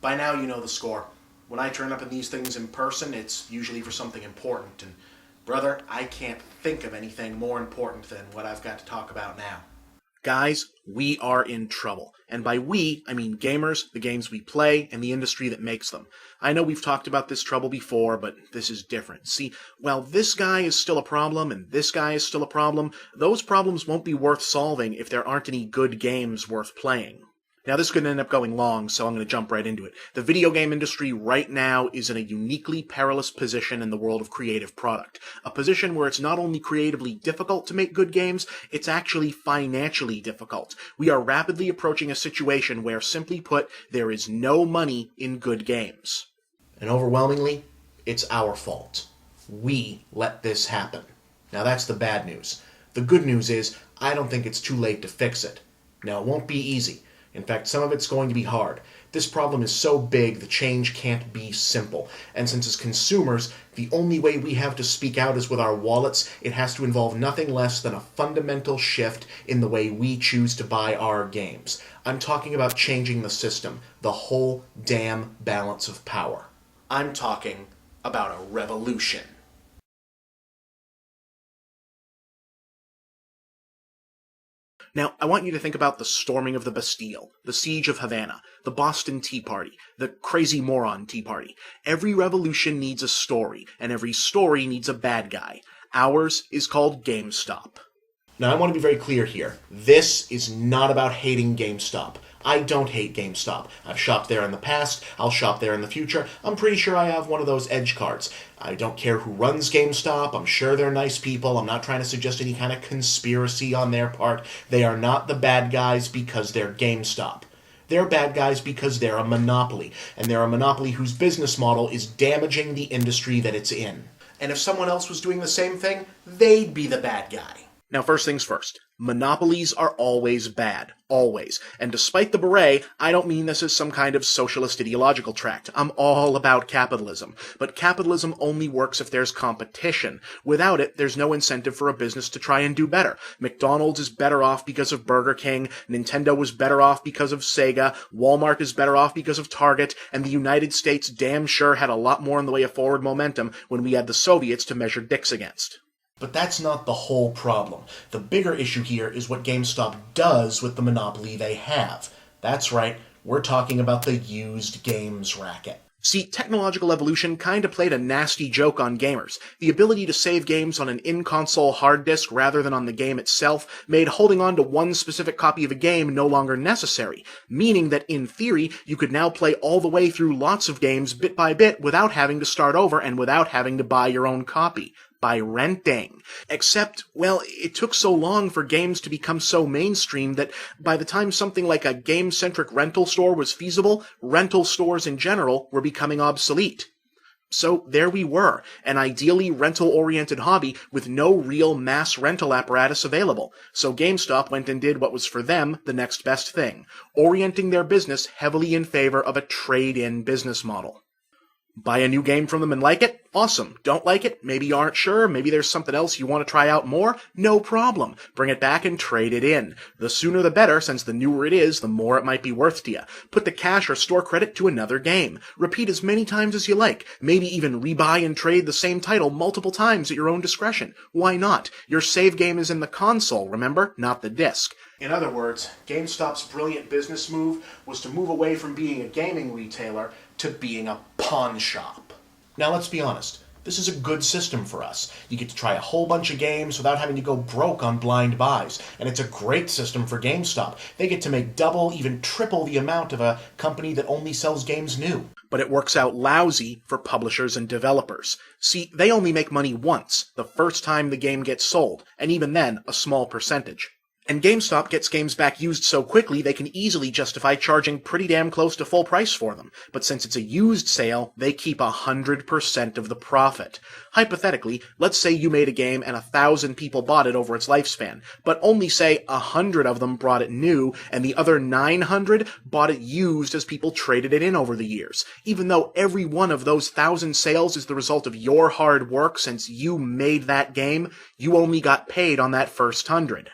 By now you know the score. When I turn up in these things in person, it's usually for something important, and brother, I can't think of anything more important than what I've got to talk about now. Guys, we are in trouble. And by we, I mean gamers, the games we play, and the industry that makes them. I know we've talked about this trouble before, but this is different. See, while this guy is still a problem, and this guy is still a problem, those problems won't be worth solving if there aren't any good games worth playing. Now, this could end up going long, so I'm going to jump right into it. The video game industry right now is in a uniquely perilous position in the world of creative product. A position where it's not only creatively difficult to make good games, it's actually financially difficult. We are rapidly approaching a situation where, simply put, there is no money in good games. And overwhelmingly, it's our fault. We let this happen. Now, that's the bad news. The good news is, I don't think it's too late to fix it. Now, it won't be easy. In fact, some of it's going to be hard. This problem is so big, the change can't be simple. And since as consumers, the only way we have to speak out is with our wallets, it has to involve nothing less than a fundamental shift in the way we choose to buy our games. I'm talking about changing the system, the whole damn balance of power. I'm talking about a revolution. Now, I want you to think about the storming of the Bastille, the siege of Havana, the Boston Tea Party, the crazy moron Tea Party. Every revolution needs a story, and every story needs a bad guy. Ours is called GameStop. Now, I want to be very clear here. This is not about hating GameStop. I don't hate GameStop. I've shopped there in the past. I'll shop there in the future. I'm pretty sure I have one of those edge cards. I don't care who runs GameStop. I'm sure they're nice people. I'm not trying to suggest any kind of conspiracy on their part. They are not the bad guys because they're GameStop. They're bad guys because they're a monopoly, and they're a monopoly whose business model is damaging the industry that it's in. And if someone else was doing the same thing, they'd be the bad guy. Now, first things first. Monopolies are always bad. Always. And despite the beret, I don't mean this as some kind of socialist ideological tract. I'm all about capitalism. But capitalism only works if there's competition. Without it, there's no incentive for a business to try and do better. McDonald's is better off because of Burger King, Nintendo was better off because of Sega, Walmart is better off because of Target, and the United States damn sure had a lot more in the way of forward momentum when we had the Soviets to measure dicks against. But that's not the whole problem. The bigger issue here is what GameStop does with the monopoly they have. That's right, we're talking about the used games racket. See, technological evolution kinda played a nasty joke on gamers. The ability to save games on an in-console hard disk rather than on the game itself made holding on to one specific copy of a game no longer necessary, meaning that in theory, you could now play all the way through lots of games bit by bit without having to start over and without having to buy your own copy. By renting. Except, well, it took so long for games to become so mainstream that by the time something like a game-centric rental store was feasible, rental stores in general were becoming obsolete. So there we were, an ideally rental-oriented hobby with no real mass rental apparatus available. So GameStop went and did what was for them the next best thing, orienting their business heavily in favor of a trade-in business model. Buy a new game from them and like it? Awesome. Don't like it? Maybe you aren't sure? Maybe there's something else you want to try out more? No problem. Bring it back and trade it in. The sooner the better, since the newer it is, the more it might be worth to you. Put the cash or store credit to another game. Repeat as many times as you like. Maybe even rebuy and trade the same title multiple times at your own discretion. Why not? Your save game is in the console, remember? Not the disc. In other words, GameStop's brilliant business move was to move away from being a gaming retailer to being a pawn shop. Now let's be honest, this is a good system for us. You get to try a whole bunch of games without having to go broke on blind buys, and it's a great system for GameStop. They get to make double, even triple the amount of a company that only sells games new. But it works out lousy for publishers and developers. See, they only make money once, the first time the game gets sold, and even then, a small percentage. And GameStop gets games back used so quickly they can easily justify charging pretty damn close to full price for them. But since it's a used sale, they keep 100% of the profit. Hypothetically, let's say you made a game and 1,000 people bought it over its lifespan, but only say 100 of them bought it new and the other 900 bought it used as people traded it in over the years. Even though every one of those 1,000 sales is the result of your hard work since you made that game, you only got paid on that first 100.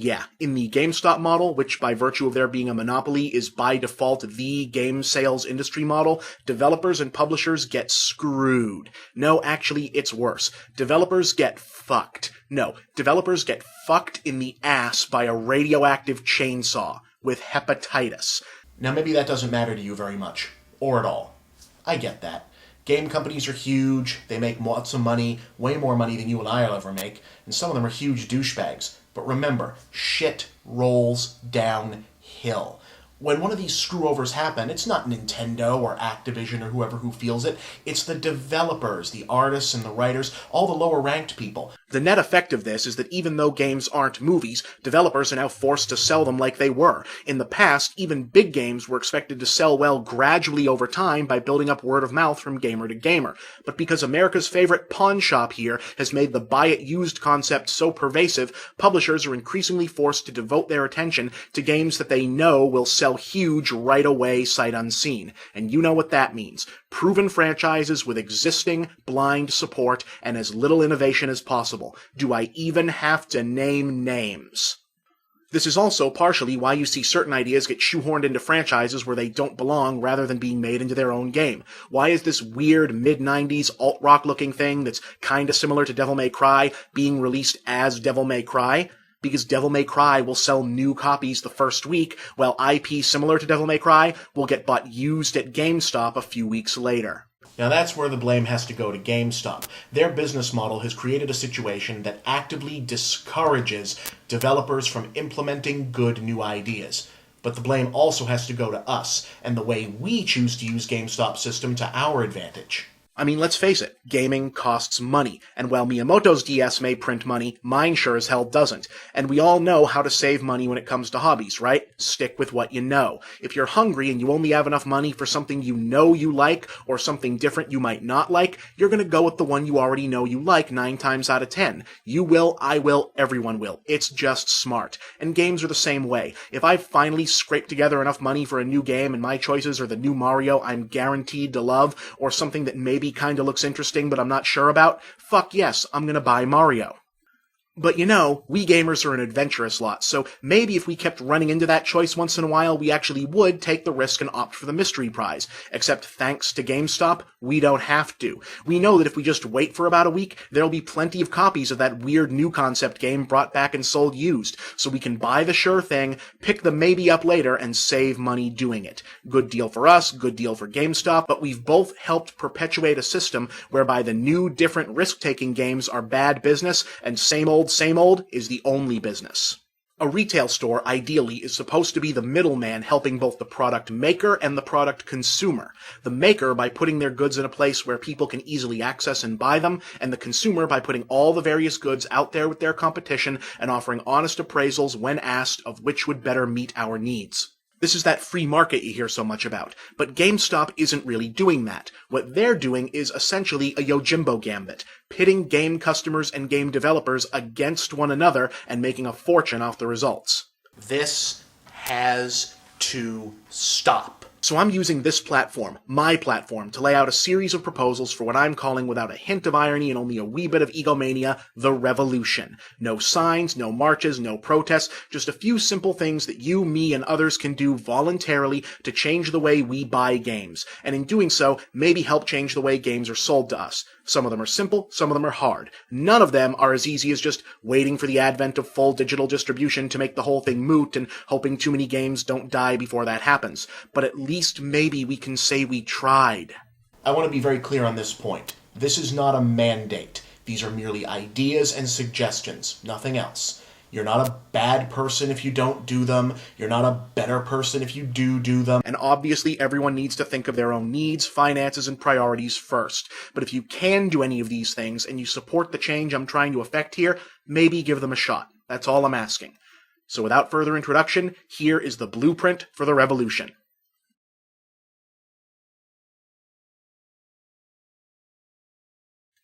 Yeah, in the GameStop model, which by virtue of there being a monopoly is by default the game sales industry model, developers and publishers get screwed. No, actually, it's worse. Developers get fucked. No, developers get fucked in the ass by a radioactive chainsaw with hepatitis. Now, maybe that doesn't matter to you very much, or at all. I get that. Game companies are huge, they make lots of money, way more money than you and I will ever make, and some of them are huge douchebags. But remember, shit rolls downhill. When one of these screw-overs happen, it's not Nintendo or Activision or whoever who feels it. It's the developers, the artists and the writers, all the lower-ranked people. The net effect of this is that even though games aren't movies, developers are now forced to sell them like they were. In the past, even big games were expected to sell well gradually over time by building up word of mouth from gamer to gamer. But because America's favorite pawn shop here has made the buy-it-used concept so pervasive, publishers are increasingly forced to devote their attention to games that they know will sell huge right away sight unseen. And you know what that means. Proven franchises with existing, blind support and as little innovation as possible. Do I even have to name names? This is also partially why you see certain ideas get shoehorned into franchises where they don't belong rather than being made into their own game. Why is this weird mid-90s alt-rock looking thing that's kinda similar to Devil May Cry being released as Devil May Cry? Because Devil May Cry will sell new copies the first week, while IP similar to Devil May Cry will get bought used at GameStop a few weeks later. Now that's where the blame has to go to GameStop. Their business model has created a situation that actively discourages developers from implementing good new ideas. But the blame also has to go to us, and the way we choose to use GameStop's system to our advantage. I mean, let's face it, gaming costs money, and while Miyamoto's DS may print money, mine sure as hell doesn't. And we all know how to save money when it comes to hobbies, right? Stick with what you know. If you're hungry and you only have enough money for something you know you like, or something different you might not like, you're gonna go with the one you already know you like 9 times out of 10. You will, I will, everyone will. It's just smart. And games are the same way. If I've finally scraped together enough money for a new game and my choices are the new Mario I'm guaranteed to love, or something that maybe kinda looks interesting but I'm not sure about, fuck yes, I'm gonna buy Mario. But you know, we gamers are an adventurous lot, so maybe if we kept running into that choice once in a while, we actually would take the risk and opt for the mystery prize. Except thanks to GameStop, we don't have to. We know that if we just wait for about a week, there'll be plenty of copies of that weird new concept game brought back and sold used, so we can buy the sure thing, pick the maybe up later, and save money doing it. Good deal for us, good deal for GameStop, but we've both helped perpetuate a system whereby the new, different risk-taking games are bad business, and same old is the only business. A retail store, ideally, is supposed to be the middleman helping both the product maker and the product consumer. The maker by putting their goods in a place where people can easily access and buy them, and the consumer by putting all the various goods out there with their competition and offering honest appraisals when asked of which would better meet our needs. This is that free market you hear so much about, but GameStop isn't really doing that. What they're doing is essentially a Yojimbo gambit, pitting game customers and game developers against one another and making a fortune off the results. This has to stop. So I'm using this platform, my platform, to lay out a series of proposals for what I'm calling, without a hint of irony and only a wee bit of egomania, the revolution. No signs, no marches, no protests, just a few simple things that you, me, and others can do voluntarily to change the way we buy games, and in doing so, maybe help change the way games are sold to us. Some of them are simple, some of them are hard. None of them are as easy as just waiting for the advent of full digital distribution to make the whole thing moot and hoping too many games don't die before that happens. But at least maybe we can say we tried. I want to be very clear on this point. This is not a mandate. These are merely ideas and suggestions, nothing else. You're not a bad person if you don't do them. You're not a better person if you do them. And obviously everyone needs to think of their own needs, finances, and priorities first. But if you can do any of these things and you support the change I'm trying to effect here, maybe give them a shot. That's all I'm asking. So without further introduction, here is the blueprint for the revolution.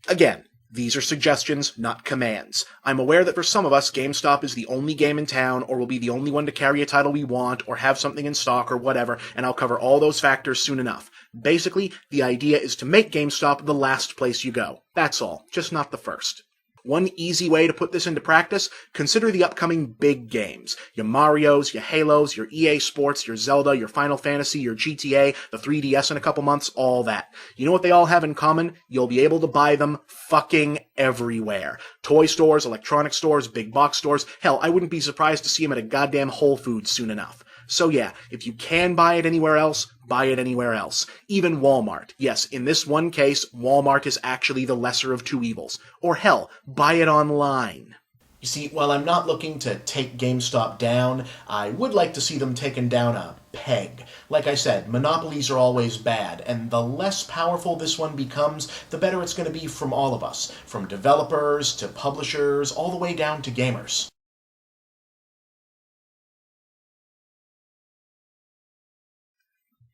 Again, these are suggestions, not commands. I'm aware that for some of us, GameStop is the only game in town, or will be the only one to carry a title we want, or have something in stock, or whatever, and I'll cover all those factors soon enough. Basically, the idea is to make GameStop the last place you go. That's all, just not the first. One easy way to put this into practice, consider the upcoming big games. Your Marios, your Halos, your EA Sports, your Zelda, your Final Fantasy, your GTA, the 3DS in a couple months, all that. You know what they all have in common? You'll be able to buy them fucking everywhere. Toy stores, electronic stores, big box stores. Hell, I wouldn't be surprised to see them at a goddamn Whole Foods soon enough. So yeah, if you can buy it anywhere else, buy it anywhere else. Even Walmart. Yes, in this one case, Walmart is actually the lesser of two evils. Or hell, buy it online. You see, while I'm not looking to take GameStop down, I would like to see them taken down a peg. Like I said, monopolies are always bad, and the less powerful this one becomes, the better it's going to be from all of us. From developers to publishers, all the way down to gamers.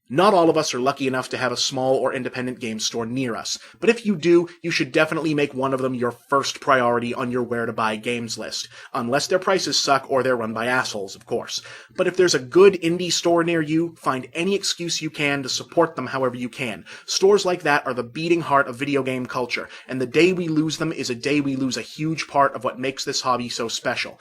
Not all of us are lucky enough to have a small or independent game store near us, but if you do, you should definitely make one of them your first priority on your where to buy games list. Unless their prices suck or they're run by assholes, of course. But if there's a good indie store near you, find any excuse you can to support them however you can. Stores like that are the beating heart of video game culture, and the day we lose them is a day we lose a huge part of what makes this hobby so special.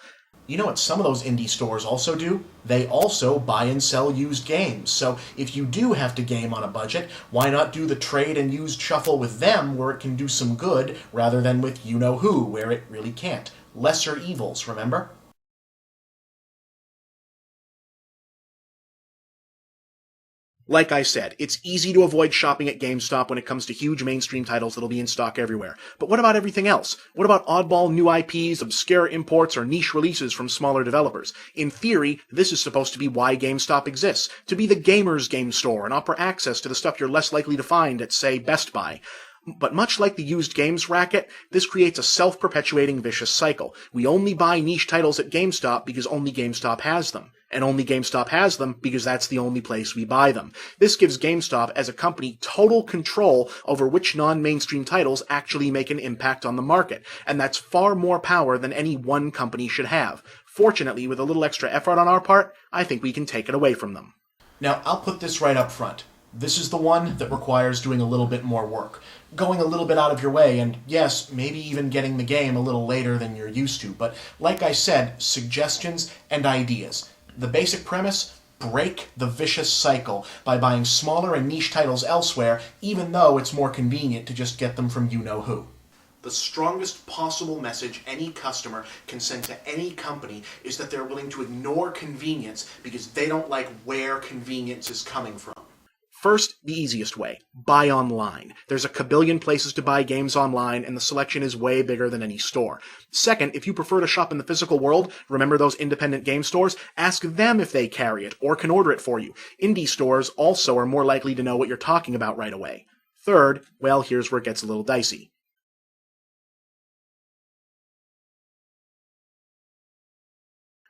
You know what some of those indie stores also do? They also buy and sell used games. So if you do have to game on a budget, why not do the trade and used shuffle with them where it can do some good, rather than with you-know-who where it really can't? Lesser evils, remember? Like I said, it's easy to avoid shopping at GameStop when it comes to huge mainstream titles that'll be in stock everywhere. But what about everything else? What about oddball new IPs, obscure imports, or niche releases from smaller developers? In theory, this is supposed to be why GameStop exists, to be the gamer's game store and offer access to the stuff you're less likely to find at, say, Best Buy. But much like the used games racket, this creates a self-perpetuating vicious cycle. We only buy niche titles at GameStop because only GameStop has them. And only GameStop has them because that's the only place we buy them. This gives GameStop as a company total control over which non-mainstream titles actually make an impact on the market. And that's far more power than any one company should have. Fortunately, with a little extra effort on our part, I think we can take it away from them. Now, I'll put this right up front. This is the one that requires doing a little bit more work. Going a little bit out of your way, and yes, maybe even getting the game a little later than you're used to. But like I said, suggestions and ideas. The basic premise: break the vicious cycle by buying smaller and niche titles elsewhere, even though it's more convenient to just get them from you-know-who. The strongest possible message any customer can send to any company is that they're willing to ignore convenience because they don't like where convenience is coming from. First, the easiest way. Buy online. There's a kabillion places to buy games online, and the selection is way bigger than any store. Second, if you prefer to shop in the physical world, remember those independent game stores? Ask them if they carry it, or can order it for you. Indie stores also are more likely to know what you're talking about right away. Third, well, here's where it gets a little dicey.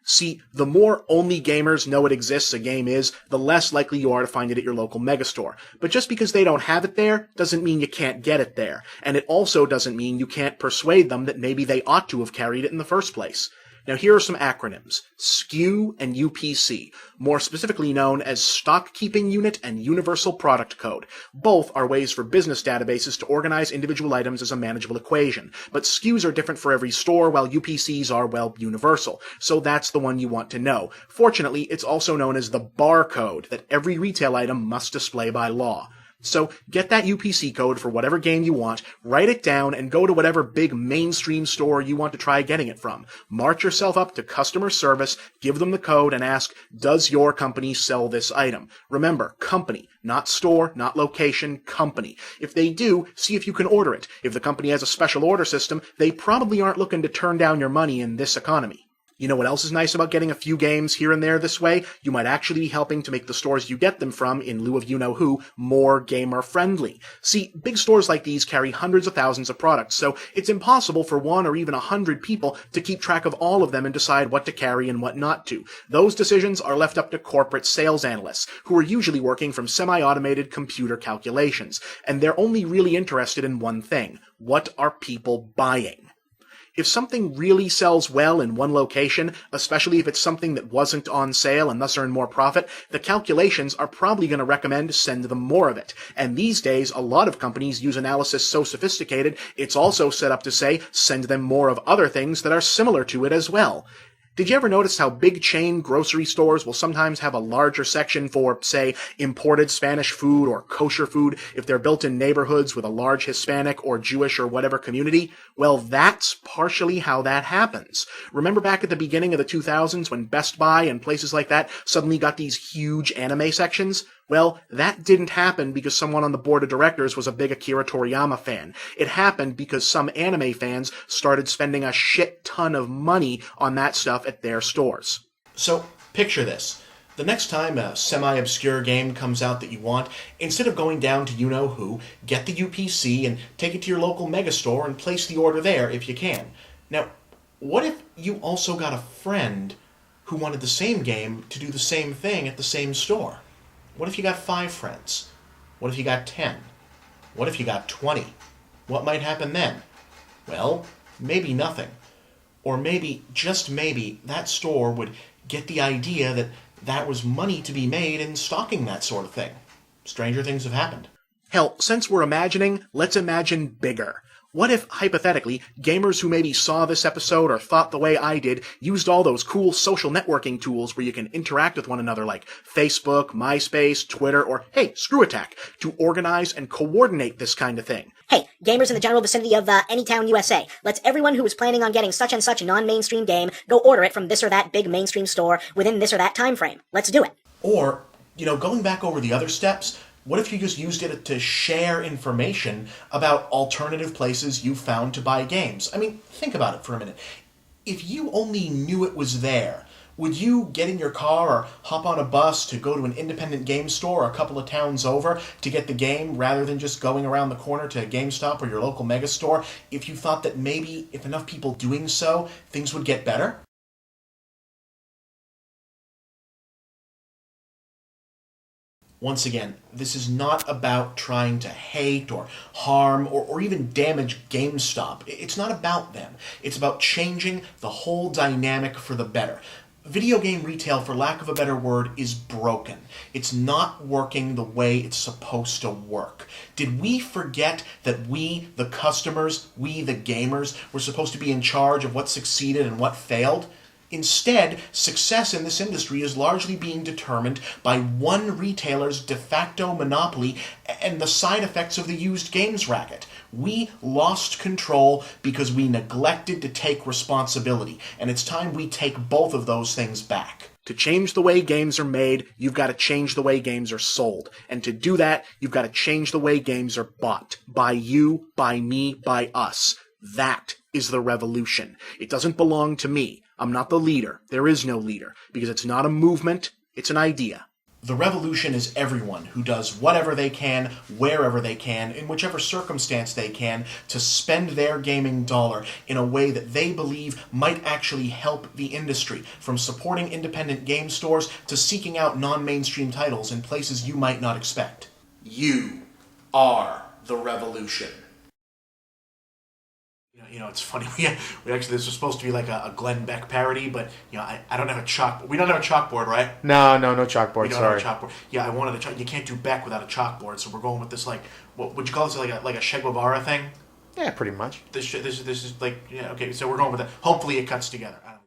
See, the more only gamers know it exists a game is, the less likely you are to find it at your local megastore. But just because they don't have it there, doesn't mean you can't get it there. And it also doesn't mean you can't persuade them that maybe they ought to have carried it in the first place. Now here are some acronyms: SKU and UPC, more specifically known as Stock Keeping Unit and Universal Product Code. Both are ways for business databases to organize individual items as a manageable equation, but SKUs are different for every store, while UPCs are, well, universal. So that's the one you want to know. Fortunately, it's also known as the barcode that every retail item must display by law. So get that UPC code for whatever game you want, write it down, and go to whatever big mainstream store you want to try getting it from. March yourself up to customer service, give them the code, and ask, does your company sell this item? Remember, company, not store, not location, company. If they do, see if you can order it. If the company has a special order system, they probably aren't looking to turn down your money in this economy. You know what else is nice about getting a few games here and there this way? You might actually be helping to make the stores you get them from, in lieu of you-know-who, more gamer-friendly. See, big stores like these carry hundreds of thousands of products, so it's impossible for 1 or even 100 people to keep track of all of them and decide what to carry and what not to. Those decisions are left up to corporate sales analysts, who are usually working from semi-automated computer calculations, and they're only really interested in one thing: what are people buying? If something really sells well in one location, especially if it's something that wasn't on sale and thus earn more profit, the calculations are probably going to recommend send them more of it. And these days, a lot of companies use analysis so sophisticated, it's also set up to say send them more of other things that are similar to it as well. Did you ever notice how big chain grocery stores will sometimes have a larger section for, say, imported Spanish food or kosher food if they're built in neighborhoods with a large Hispanic or Jewish or whatever community? Well, that's partially how that happens. Remember back at the beginning of the 2000s when Best Buy and places like that suddenly got these huge anime sections? Well, that didn't happen because someone on the board of directors was a big Akira Toriyama fan. It happened because some anime fans started spending a shit ton of money on that stuff at their stores. So, picture this. The next time a semi-obscure game comes out that you want, instead of going down to you-know-who, get the UPC and take it to your local megastore and place the order there if you can. Now, what if you also got a friend who wanted the same game to do the same thing at the same store? What if you got 5 friends? What if you got 10? What if you got 20? What might happen then? Well, maybe nothing. Or maybe, just maybe, that store would get the idea that that was money to be made in stocking that sort of thing. Stranger things have happened. Hell, since we're imagining, let's imagine bigger. What if, hypothetically, gamers who maybe saw this episode or thought the way I did used all those cool social networking tools where you can interact with one another like Facebook, MySpace, Twitter, or, hey, ScrewAttack, to organize and coordinate this kind of thing? Hey, gamers in the general vicinity of Anytown, USA, let's everyone who is planning on getting such and such non-mainstream game go order it from this or that big mainstream store within this or that time frame. Let's do it. Or, going back over the other steps, what if you just used it to share information about alternative places you found to buy games? I mean, think about it for a minute. If you only knew it was there, would you get in your car or hop on a bus to go to an independent game store a couple of towns over to get the game rather than just going around the corner to a GameStop or your local megastore if you thought that maybe if enough people doing so, things would get better? Once again, this is not about trying to hate or harm or even damage GameStop. It's not about them. It's about changing the whole dynamic for the better. Video game retail, for lack of a better word, is broken. It's not working the way it's supposed to work. Did we forget that we, the customers, we, the gamers, were supposed to be in charge of what succeeded and what failed? Instead, success in this industry is largely being determined by one retailer's de facto monopoly and the side effects of the used games racket. We lost control because we neglected to take responsibility, and it's time we take both of those things back. To change the way games are made, you've got to change the way games are sold. And to do that, you've got to change the way games are bought. By you, by me, by us. That is the revolution. It doesn't belong to me. I'm not the leader. There is no leader, because it's not a movement, it's an idea. The revolution is everyone who does whatever they can, wherever they can, in whichever circumstance they can, to spend their gaming dollar in a way that they believe might actually help the industry, from supporting independent game stores to seeking out non-mainstream titles in places you might not expect. You are the revolution. It's funny. We actually, this was supposed to be like a Glenn Beck parody, but I don't have a chalk. We don't have a chalkboard, right? No chalkboard. We don't sorry. have a chalkboard. Yeah, I wanted a you can't do Beck without a chalkboard, so we're going with this what would you call this, like a Che Guevara thing? Yeah, pretty much. This is like okay. So we're going with that. Hopefully, it cuts together. I don't know.